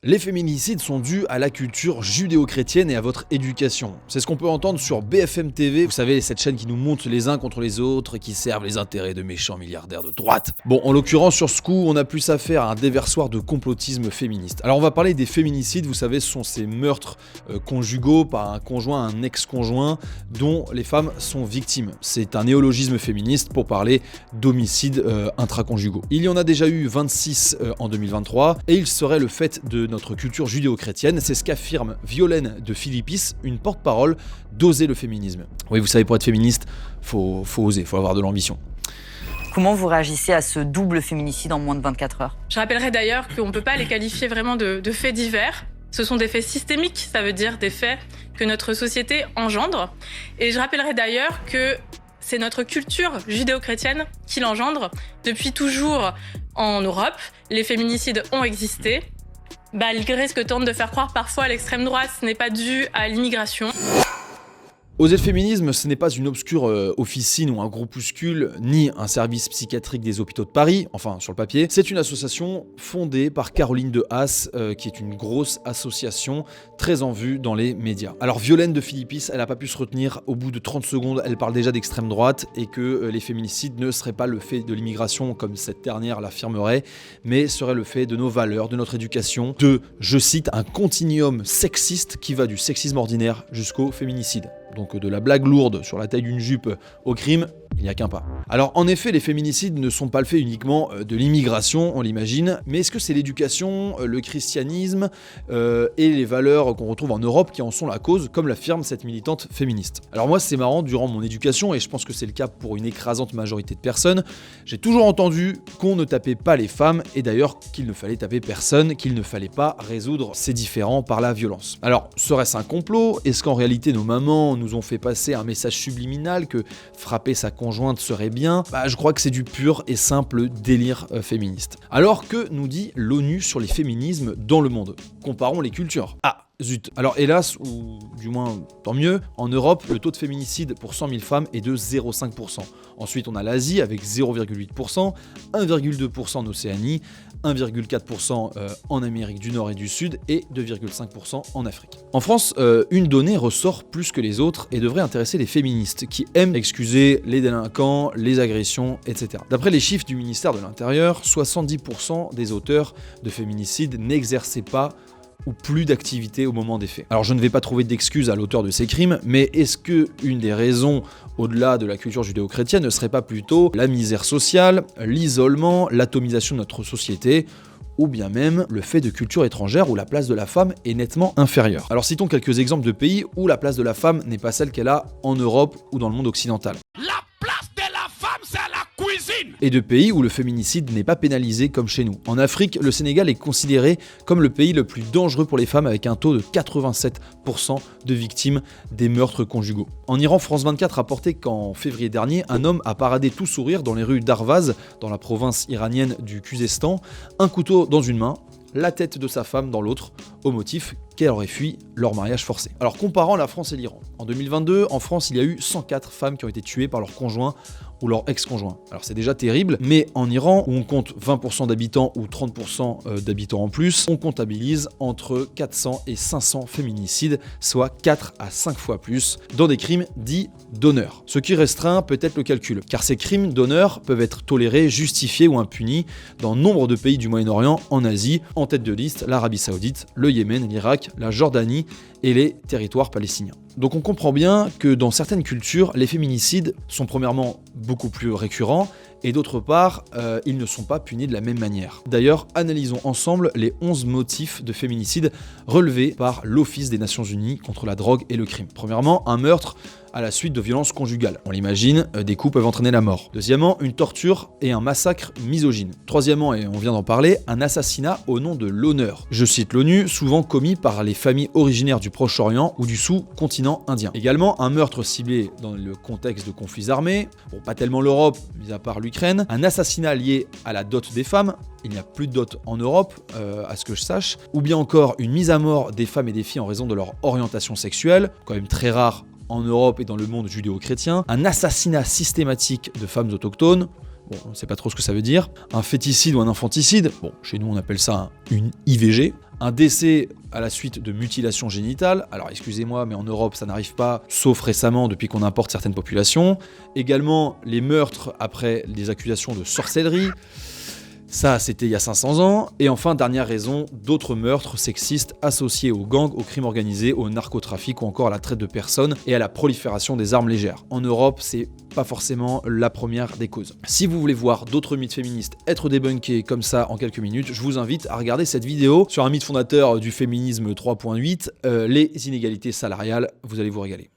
Les féminicides sont dus à la culture judéo-chrétienne et à votre éducation. C'est ce qu'on peut entendre sur BFM TV, vous savez, cette chaîne qui nous montre les uns contre les autres et qui servent les intérêts de méchants milliardaires de droite. Bon, en l'occurrence, sur ce coup, on a plus affaire à un déversoir de complotisme féministe. Alors on va parler des féminicides, vous savez, ce sont ces meurtres conjugaux par un conjoint, un ex-conjoint, dont les femmes sont victimes. C'est un néologisme féministe pour parler d'homicides intraconjugaux. Il y en a déjà eu 26 en 2023, et il serait le fait de notre culture judéo-chrétienne. C'est ce qu'affirme Violaine de Philippis, une porte-parole d'Oser le féminisme. Oui, vous savez, pour être féministe, faut oser, faut avoir de l'ambition. Comment vous réagissez à ce double féminicide en moins de 24 heures? Je rappellerai d'ailleurs qu'on ne peut pas les qualifier vraiment de faits divers. Ce sont des faits systémiques, ça veut dire des faits que notre société engendre. Et je rappellerai d'ailleurs que c'est notre culture judéo-chrétienne qui l'engendre. Depuis toujours en Europe, les féminicides ont existé. Malgré ce que tente de faire croire parfois l'extrême droite, ce n'est pas dû à l'immigration. Oser le féminisme, ce n'est pas une obscure officine ou un groupuscule, ni un service psychiatrique des hôpitaux de Paris, enfin sur le papier. C'est une association fondée par Caroline de Haas, qui est une grosse association très en vue dans les médias. Alors Violaine de Philippis, elle n'a pas pu se retenir, au bout de 30 secondes, elle parle déjà d'extrême droite et que les féminicides ne seraient pas le fait de l'immigration comme cette dernière l'affirmerait, mais seraient le fait de nos valeurs, de notre éducation, de, je cite, un continuum sexiste qui va du sexisme ordinaire jusqu'au féminicide. Donc de la blague lourde sur la taille d'une jupe au crime, il n'y a qu'un pas. Alors en effet, les féminicides ne sont pas le fait uniquement de l'immigration, on l'imagine, mais est-ce que c'est l'éducation, le christianisme et les valeurs qu'on retrouve en Europe qui en sont la cause, comme l'affirme cette militante féministe? Alors moi, c'est marrant, durant mon éducation, et je pense que c'est le cas pour une écrasante majorité de personnes, j'ai toujours entendu qu'on ne tapait pas les femmes, et d'ailleurs qu'il ne fallait taper personne, qu'il ne fallait pas résoudre ces différends par la violence. Alors, serait-ce un complot? Est-ce qu'en réalité nos mamans nous ont fait passer un message subliminal que frapper sa conjointe serait bien? Je crois que c'est du pur et simple délire féministe. Alors que nous dit l'ONU sur les féminismes dans le monde? Comparons les cultures. Zut. Alors hélas, ou du moins tant mieux, en Europe, le taux de féminicide pour 100 000 femmes est de 0,5%. Ensuite, on a l'Asie avec 0,8%, 1,2% en Océanie, 1,4% en Amérique du Nord et du Sud et 2,5% en Afrique. En France, une donnée ressort plus que les autres et devrait intéresser les féministes qui aiment excuser les délinquants, les agressions, etc. D'après les chiffres du ministère de l'Intérieur, 70% des auteurs de féminicides n'exerçaient pas ou plus d'activité au moment des faits. Alors je ne vais pas trouver d'excuses à l'auteur de ces crimes, mais est-ce que une des raisons, au-delà de la culture judéo-chrétienne, ne serait pas plutôt la misère sociale, l'isolement, l'atomisation de notre société, ou bien même le fait de culture étrangère où la place de la femme est nettement inférieure? Alors citons quelques exemples de pays où la place de la femme n'est pas celle qu'elle a en Europe ou dans le monde occidental. Et de pays où le féminicide n'est pas pénalisé comme chez nous. En Afrique, le Sénégal est considéré comme le pays le plus dangereux pour les femmes avec un taux de 87% de victimes des meurtres conjugaux. En Iran, France 24 rapportait qu'en février dernier, un homme a paradé tout sourire dans les rues d'Arvaz, dans la province iranienne du Khuzestan, un couteau dans une main, la tête de sa femme dans l'autre, au motif qu'elle aurait fui leur mariage forcé. Alors comparant la France et l'Iran, en 2022, en France, il y a eu 104 femmes qui ont été tuées par leur conjoint ou leur ex-conjoint. Alors c'est déjà terrible, mais en Iran, où on compte 20% d'habitants ou 30% d'habitants en plus, on comptabilise entre 400 et 500 féminicides, soit 4 à 5 fois plus, dans des crimes dits d'honneur. Ce qui restreint peut-être le calcul, car ces crimes d'honneur peuvent être tolérés, justifiés ou impunis dans nombre de pays du Moyen-Orient, en Asie, en tête de liste l'Arabie Saoudite, le Yémen, l'Irak, la Jordanie et les territoires palestiniens. Donc on comprend bien que dans certaines cultures, les féminicides sont premièrement beaucoup plus récurrents et d'autre part, ils ne sont pas punis de la même manière. D'ailleurs, analysons ensemble les 11 motifs de féminicide relevés par l'Office des Nations Unies contre la drogue et le crime. Premièrement, un meurtre à la suite de violences conjugales. On l'imagine, des coups peuvent entraîner la mort. Deuxièmement, une torture et un massacre misogyne. Troisièmement, et on vient d'en parler, un assassinat au nom de l'honneur. Je cite l'ONU, souvent commis par les familles originaires du Proche-Orient ou du sous-continent indien. Également, un meurtre ciblé dans le contexte de conflits armés, bon, pas tellement l'Europe, mis à part l'Ukraine, un assassinat lié à la dot des femmes, il n'y a plus de dot en Europe, à ce que je sache, ou bien encore une mise à mort des femmes et des filles en raison de leur orientation sexuelle, quand même très rare en Europe et dans le monde judéo-chrétien, un assassinat systématique de femmes autochtones, bon, on ne sait pas trop ce que ça veut dire, un féticide ou un infanticide, bon, chez nous on appelle ça une IVG, un décès à la suite de mutilation génitale. Alors excusez-moi, mais en Europe ça n'arrive pas, sauf récemment depuis qu'on importe certaines populations. Également les meurtres après des accusations de sorcellerie. Ça, c'était il y a 500 ans. Et enfin, dernière raison, d'autres meurtres sexistes associés aux gangs, au crime organisé, au narcotrafic ou encore à la traite de personnes et à la prolifération des armes légères. En Europe, c'est pas forcément la première des causes. Si vous voulez voir d'autres mythes féministes être débunkés comme ça en quelques minutes, je vous invite à regarder cette vidéo sur un mythe fondateur du féminisme 3.8, les inégalités salariales. Vous allez vous régaler.